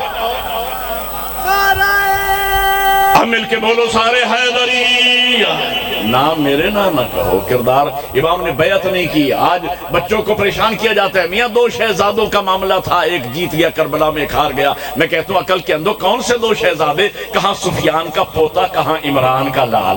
ہم مل کے بولو سارے حیدری, نام میرے نانا کا ہو, کردار. امام نے بیعت نہیں کی. آج بچوں کو پریشان کیا جاتا ہے, میاں 2 شہزادوں کا معاملہ تھا, ایک جیت گیا کربلا میں, ایک ہار گیا. میں کہتا ہوں عقل کے اندر کون سے 2 شہزادے, کہاں سفیان کا پوتا, کہاں عمران کا لال.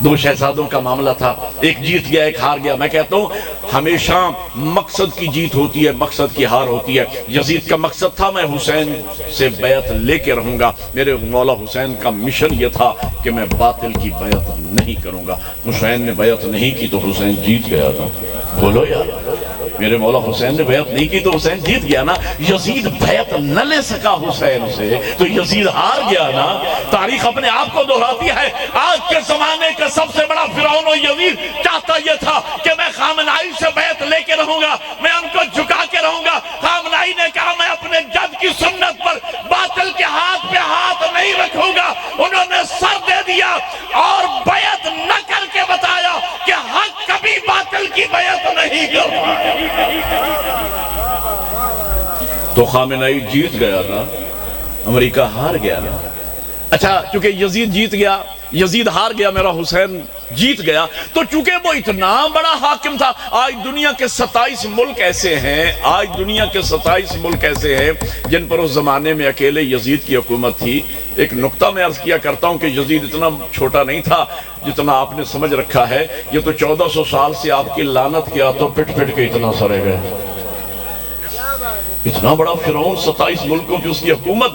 2 شہزادوں کا معاملہ تھا, ایک جیت گیا ایک ہار گیا. میں کہتا ہوں ہمیشہ مقصد کی جیت ہوتی ہے, مقصد کی ہار ہوتی ہے. یزید کا مقصد تھا میں حسین سے بیعت لے کے رہوں گا. میرے مولا حسین کا مشن یہ تھا کہ میں باطل کی بیعت نہیں کروں گا. حسین نے بیعت نہیں کی تو حسین جیت گیا نا. بولو یار, میرے مولا حسین نے بیعت نہیں کی تو حسین جیت گیا نا. یزید بیعت نہ لے سکا حسین سے تو یزید ہار گیا نا. تاریخ اپنے آپ کو دہراتی ہے. آج کے زمانے کا سب سے بڑا فرعون و یزید چاہتا یہ تھا کہ میں خامنائی سے بیعت لے کے رہوں گا, میں ان کو جھکا کے رہوں گا. خامنائی نے کہا میں اپنے جد کی سنت پر باطل کے ہاتھ پہ ہاتھ نہیں رکھوں گا. انہوں نے سر دے دیا اور بیعت نہ کر کے بتایا کہ حق کبھی باطل کی بیعت نہیں کرتا. تو خامنائی جیت گیا نا, امریکہ ہار گیا نا. اچھا چونکہ یزید جیت گیا, یزید ہار گیا, میرا حسین جیت گیا, تو چونکہ وہ اتنا بڑا حاکم تھا. آج دنیا کے 27 ملک ایسے ہیں, آج دنیا کے 27 ملک ایسے ہیں جن پر اس زمانے میں اکیلے یزید کی حکومت تھی. ایک نقطہ میں عرض کیا کرتا ہوں کہ یزید اتنا چھوٹا نہیں تھا جتنا آپ نے سمجھ رکھا ہے. یہ تو 1400 سال سے آپ کی لعنت کیا تو پٹ پٹ کے اتنا سڑے گئے. اتنا بڑا فرعون 27 ملکوں کی اس کی حکومت,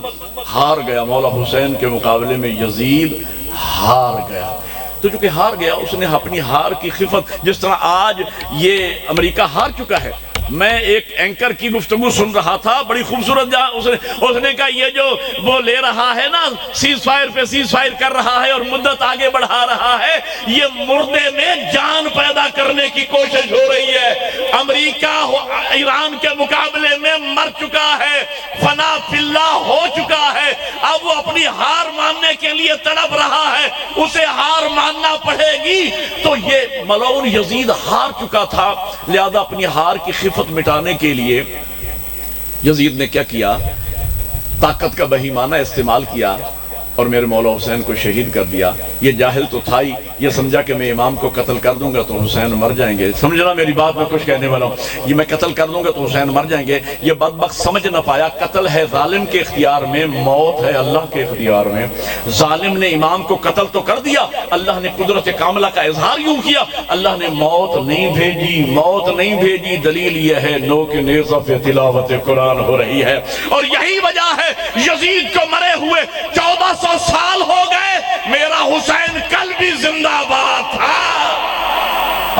ہار گیا. مولا حسین کے مقابلے میں یزید ہار گیا. تو چونکہ ہار گیا, اس نے اپنی ہار کی خفت, جس طرح آج یہ امریکہ ہار چکا ہے. میں ایک اینکر کی گفتگو سن رہا تھا, بڑی خوبصورت, اس نے کہا یہ جو وہ لے رہا ہے نا, سیز فائر پہ سیز فائر کر رہا ہے اور مدت آگے بڑھا رہا ہے, یہ مردے میں جان پیدا کرنے کی کوشش ہو رہی ہے. امریکہ ایران کے مقابلے میں مر چکا ہے, فنا فی اللہ ہو چکا ہے. اب وہ اپنی ہار ماننے کے لیے تڑپ رہا ہے, اسے ہار ماننا پڑے گی. تو یہ ملعون یزید ہار چکا تھا, لہذا اپنی ہار کی خفت مٹانے کے لیے یزید نے کیا کیا, طاقت کا بہیمانہ استعمال کیا اور میرے مولا حسین کو شہید کر دیا. یہ جاہل تو تھا ہی, یہ سمجھا کہ میں امام کو قتل کر دوں گا تو حسین مر جائیں گے. سمجھنا میری بات, میں کچھ کہنے والا ہوں, یہ میں قتل کر دوں گا تو حسین مر جائیں گے. یہ بدبخت سمجھ نہ پایا قتل ہے ظالم کے اختیار میں, موت ہے اللہ کے اختیار میں. ظالم نے امام کو قتل تو کر دیا, اللہ نے قدرت کاملہ کا اظہار یوں کیا, اللہ نے موت نہیں بھیجی, موت نہیں بھیجی. دلیل یہ ہے نو کے نیزہ پہ تلاوت قرآن ہو رہی ہے. اور یہی وجہ ہے یزید کو مرے ہوئے 1400 سال ہو گئے, میرا حسین کل بھی زندہ باد تھا,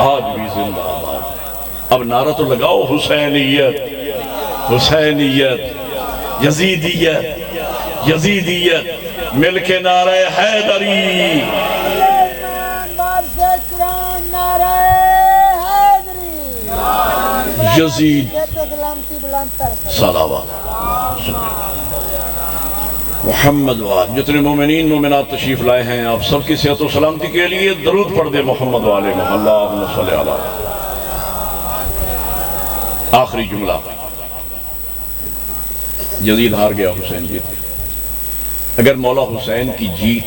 آج بھی زندہ باد. اب نعرہ تو لگاؤ, حسینیت, حسینیت, یزیدیت, یزیدیت, مل کے نعرہ حیدری. یزید صلوات محمد وآل. جتنے مومنین مومنات تشریف لائے ہیں آپ سب کی صحت و سلامتی کے لیے درود پڑھ دے محمد والے محمد. اللہم صلی علی. آخری جملہ, یزید ہار گیا, حسین جیت. اگر مولا حسین کی جیت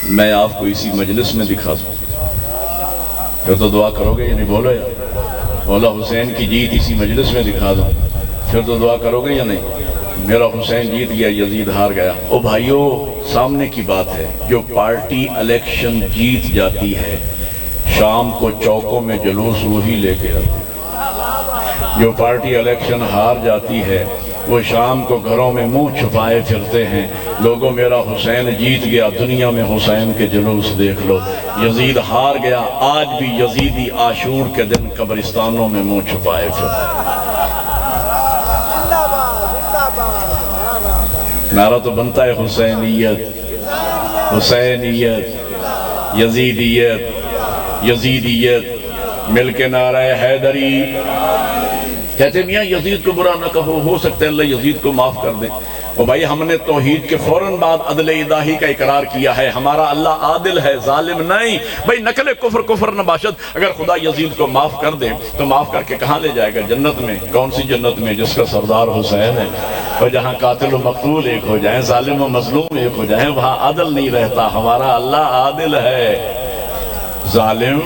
میں آپ کو اسی مجلس میں دکھا دوں پھر تو دعا کرو گے یا نہیں؟ بولو یار, مولا حسین کی جیت اسی مجلس میں دکھا دوں پھر تو دعا کرو گے یا نہیں؟ میرا حسین جیت گیا, یزید ہار گیا. او بھائیو, سامنے کی بات ہے, جو پارٹی الیکشن جیت جاتی ہے شام کو چوکوں میں جلوس وہی لے کے آتی. جو پارٹی الیکشن ہار جاتی ہے وہ شام کو گھروں میں منہ چھپائے پھرتے ہیں، لوگوں میرا حسین جیت گیا، دنیا میں حسین کے جلوس دیکھ لو، یزید ہار گیا، آج بھی یزیدی عاشور کے دن قبرستانوں میں منہ چھپائے پھرتے ہیں۔ نعرہ تو بنتا ہے حسینیت، حسینیت، یزیدیت، یزیدیت، مل کے نعرہ حیدری۔ کہتے میاں یزید کو برا نہ کہو، ہو سکتا ہے اللہ یزید کو معاف کر دے۔ اور بھائی ہم نے توحید کے فوراً بعد عدل الہی کا اقرار کیا ہے، ہمارا اللہ عادل ہے، ظالم نہیں۔ بھائی نقل کفر کفر نہ باشد، اگر خدا یزید کو معاف کر دے تو معاف کر کے کہاں لے جائے گا؟ جنت میں۔ کون سی جنت میں؟ جس کا سردار حسین ہے، اور جہاں قاتل و مقتول ایک ہو جائیں، ظالم و مظلوم ایک ہو جائیں، وہاں عدل نہیں رہتا۔ ہمارا اللہ عادل ہے، ظالم۔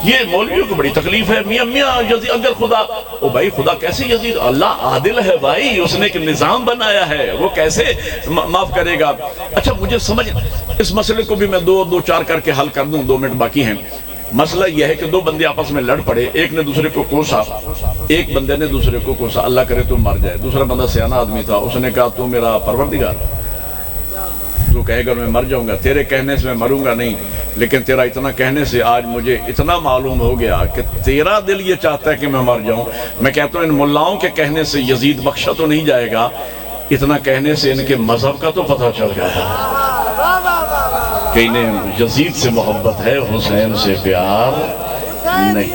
یہ مولویوں کو بڑی تکلیف ہے، میاں یزید اگر خدا، او بھائی خدا کیسے یزید؟ اللہ عادل ہے بھائی، اس نے ایک نظام بنایا ہے، وہ کیسے معاف کرے گا؟ اچھا مجھے سمجھ، اس مسئلے کو بھی میں دو چار کر کے حل کر دوں، 2 منٹ باقی ہیں۔ مسئلہ یہ ہے کہ 2 بندے آپس میں لڑ پڑے، ایک نے دوسرے کو کوسا، ایک بندے نے دوسرے کو کوسا، اللہ کرے تو مر جائے۔ دوسرا بندہ سیانہ آدمی تھا، اس نے کہا تو میرا پروردگار، تو کہے گا میں مر جاؤں گا، تیرے کہنے سے میں مروں گا نہیں، لیکن تیرا اتنا کہنے سے آج مجھے اتنا معلوم ہو گیا کہ تیرا دل یہ چاہتا ہے کہ میں مر جاؤں۔ میں کہتا ہوں ان ملاؤں کے کہنے سے یزید بخشا تو نہیں جائے گا، اتنا کہنے سے ان کے مذہب کا تو پتہ چل گیا کہ انہیں یزید سے محبت ہے، حسین سے پیار نہیں۔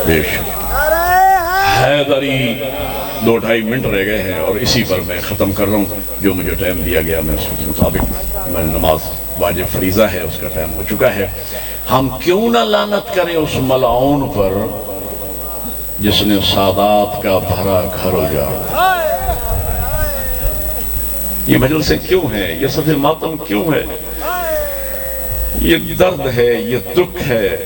بے شک حیدری 2-2.5 منٹ رہ گئے ہیں، اور اسی پر میں ختم کر رہا ہوں۔ جو مجھے ٹائم دیا گیا میں اس کے مطابق، میں نماز واجب فریضہ ہے، اس کا ٹائم ہو چکا ہے۔ ہم کیوں نہ لعنت کریں اس ملعون پر جس نے سادات کا بھرا گھر اجاڑا؟ یہ مجلسیں کیوں ہیں؟ یہ صف ماتم کیوں ہے؟ یہ درد ہے، یہ دکھ ہے۔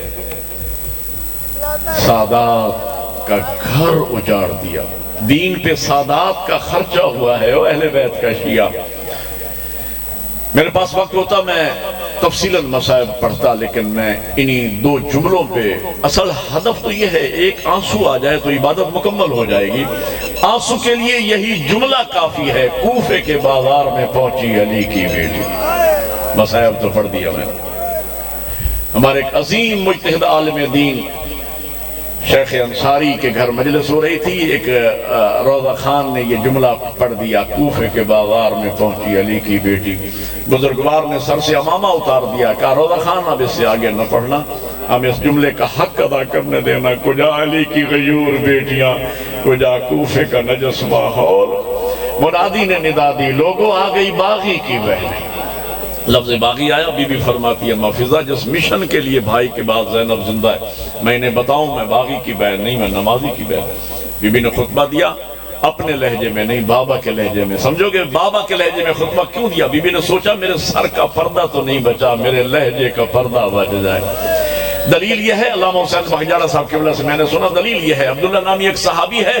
سادات کا گھر اجاڑ دیا، دین پہ سادات کا خرچہ ہوا ہے، او اہل بیت کا شیعہ۔ میرے پاس وقت ہوتا میں تفصیلاً مسائل پڑھتا، لیکن میں انہی 2 جملوں پہ، اصل ہدف تو یہ ہے ایک آنسو آ جائے تو عبادت مکمل ہو جائے گی۔ آنسو کے لیے یہی جملہ کافی ہے، کوفے کے بازار میں پہنچی علی کی بیٹی۔ مسائل تو پڑھ دیا میں۔ ہمارے ایک عظیم مجتہد عالم دین شیخ انصاری کے گھر مجلس ہو رہی تھی، ایک روضہ خان نے یہ جملہ پڑھ دیا، کوفے کے بازار میں پہنچی علی کی بیٹی۔ بزرگوار نے سر سے امامہ اتار دیا، کہا روضہ خان اب اس سے آگے نہ پڑھنا، ہم اس جملے کا حق ادا کرنے دینا، کجا علی کی غیور بیٹیاں، کجا کوفے کا نجس ماحول۔ منادی نے ندا دی، لوگوں آ گئی باغی کی بہنیں۔ لفظ باغی آیا، بی بی فرماتی ہے محفظہ جس مشن کے لیے بھائی کے بعد زینب زندہ ہے، میں انہیں بتاؤں میں باغی کی بہن نہیں، میں نمازی کی بہن۔ بی بی نے خطبہ دیا اپنے لہجے میں نہیں، بابا کے لہجے میں۔ سمجھو گے بابا کے لہجے میں خطبہ کیوں دیا؟ بی بی نے سوچا میرے سر کا پردہ تو نہیں بچا، میرے لہجے کا پردہ بچ جائے۔ دلیل یہ ہے، علامہ حسین بختیارہ صاحب کی وجہ سے میں نے سنا، دلیل یہ ہے، عبداللہ نامی ایک صحابی ہے،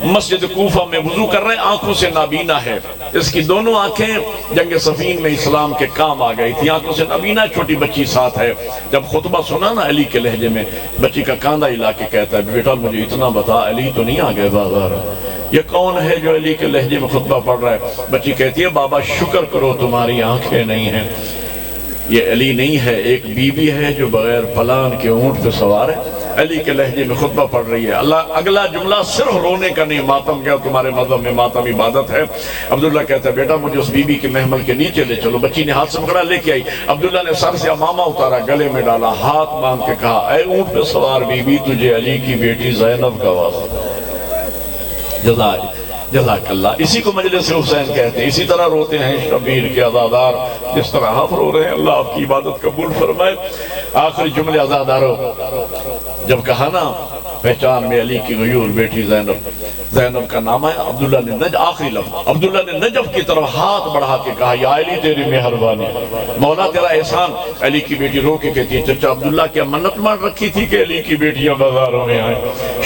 مسجد کوفہ میں وضو کر رہے ہیں، آنکھوں سے نابینا ہے، اس کی دونوں آنکھیں جنگ صفین میں اسلام کے کام آ گئی تھی، آنکھوں سے نابینا، چھوٹی بچی ساتھ ہے۔ جب خطبہ سنا نا علی کے لہجے میں، بچی کا کاندھا ہلا کے کہتا ہے بیٹا مجھے اتنا بتا، علی تو نہیں آ گئے بازار؟ یہ کون ہے جو علی کے لہجے میں خطبہ پڑھ رہا ہے؟ بچی کہتی ہے بابا شکر کرو تمہاری آنکھیں نہیں ہیں، یہ علی نہیں ہے، ایک بی بی ہے جو بغیر پلان کے اونٹ پہ سوار ہے، علی کے لہجے میں خطبہ پڑھ رہی ہے۔ اللہ اگلا جملہ صرف رونے کا نہیں، ماتم کیا تمہارے مذہب میں ماتم عبادت ہے۔ عبداللہ کہتا ہے بیٹا مجھے اس بی بی کے محمل کے نیچے لے چلو، بچی نے ہاتھ سے پکڑا لے کے آئی، عبداللہ نے سر سے امامہ اتارا، گلے میں ڈالا، ہاتھ باندھ کے کہا اے اونٹ پہ سوار بی بی تجھے علی کی بیٹی زینب کا واسطہ۔ جزاک اللہ۔ اسی کو مجلس حسین کہتے ہیں، اسی طرح روتے ہیں شبیر کے عزادار، جس طرح آپ رو رہے ہیں، اللہ آپ کی عبادت قبول فرمائے۔ آخری جملے عزاداروں، جب کہا نا پہچان میں علی کی غیور بیٹی زینب، زینب کا نام ہے۔ عبداللہ نے آخری لفظ عبداللہ نے نجف کی طرف ہاتھ بڑھا کے کہا یا علی تیری مہربانی، مولا تیرا احسان۔ علی کی بیٹی رو کے کہتی ہے چچا عبداللہ کیا منت مان رکھی تھی کہ علی کی بیٹیاں بازاروں میں آئیں؟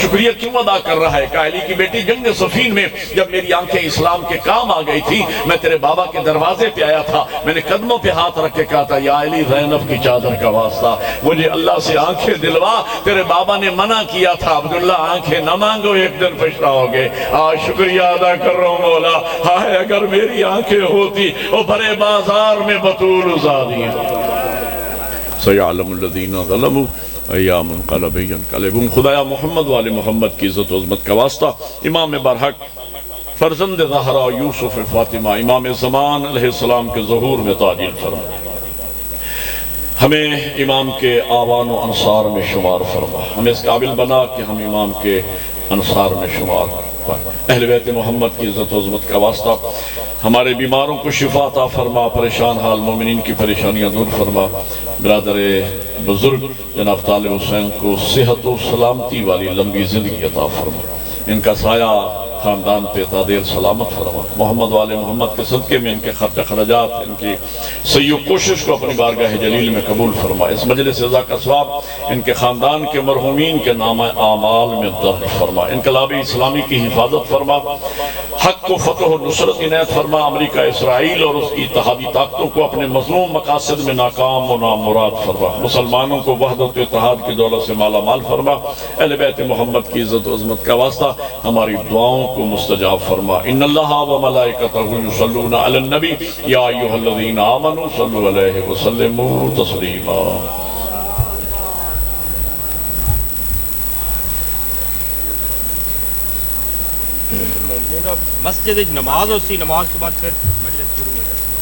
شکریہ کیوں ادا کر رہا ہے؟ کہا علی کی بیٹی جنگ صفین میں جب میری آنکھیں اسلام کے کام آ گئی تھی، میں تیرے بابا کے دروازے پہ آیا تھا، میں نے قدموں پہ ہاتھ رکھ کے کہا تھا یا علی زینب کی چادر کا واسطہ مجھے اللہ سے آنکھیں دلوا، تیرے بابا نے منع کیا تھا عبداللہ آنکھیں نہ مانگو ایک دن پچھتاؤ گے۔ آج شکریہ ادا کر رہا ہوں مولا، ہائے اگر میری آنکھیں ہوتی وہ بھرے بازار میں بطول ازادی سیعلم الذین ظلموا ایام منقلب ینقلبون۔ خدایا محمد والے محمد کی عزت و عظمت کا واسطہ امام برحق فرزند زہرا یوسف فاطمہ امام زمان علیہ السلام کے ظہور میں تعجیل فرما، ہمیں امام کے آوان و انصار میں شمار فرما، ہمیں اس قابل بنا کہ ہم امام کے انصار میں شمار فرما۔ اہل بیت محمد کی عزت و عظمت کا واسطہ ہمارے بیماروں کو شفا عطا فرما، پریشان حال مومنین کی پریشانیاں دور فرما۔ برادر بزرگ جناب طالب حسین کو صحت و سلامتی والی لمبی زندگی عطا فرما، ان کا سایہ خاندان پہ تادیر سلامت فرما۔ محمد والے محمد کے صدقے میں ان کے خرچ خراجات، ان کی سعی و کوشش کو اپنی بارگاہ جلیل میں قبول فرما۔ اس مجلس رضا کا ثواب ان کے خاندان کے مرحومین کے نامہ اعمال میں درج فرما۔ انقلاب اسلامی کی حفاظت فرما، حق کو فتح و نصرت عنایت فرما۔ امریکہ اسرائیل اور اس کی اتحادی طاقتوں کو اپنے مظلوم مقاصد میں ناکام و نامراد فرما۔ مسلمانوں کو وحدت و اتحاد کی دولت سے مالا مال فرما۔ اہل بیت محمد کی عزت و عظمت کا واسطہ ہماری دعاؤں کو مستجاب فرما۔ ان اللہ و ملائکتہ یصلون علی النبی یا ایھا الذین آمنوا صلوا علیہ وسلموا تسلیما۔ مسجد نماز ہوتی، نماز کے بعد پھر مجلس شروع ہو جاتی ہے۔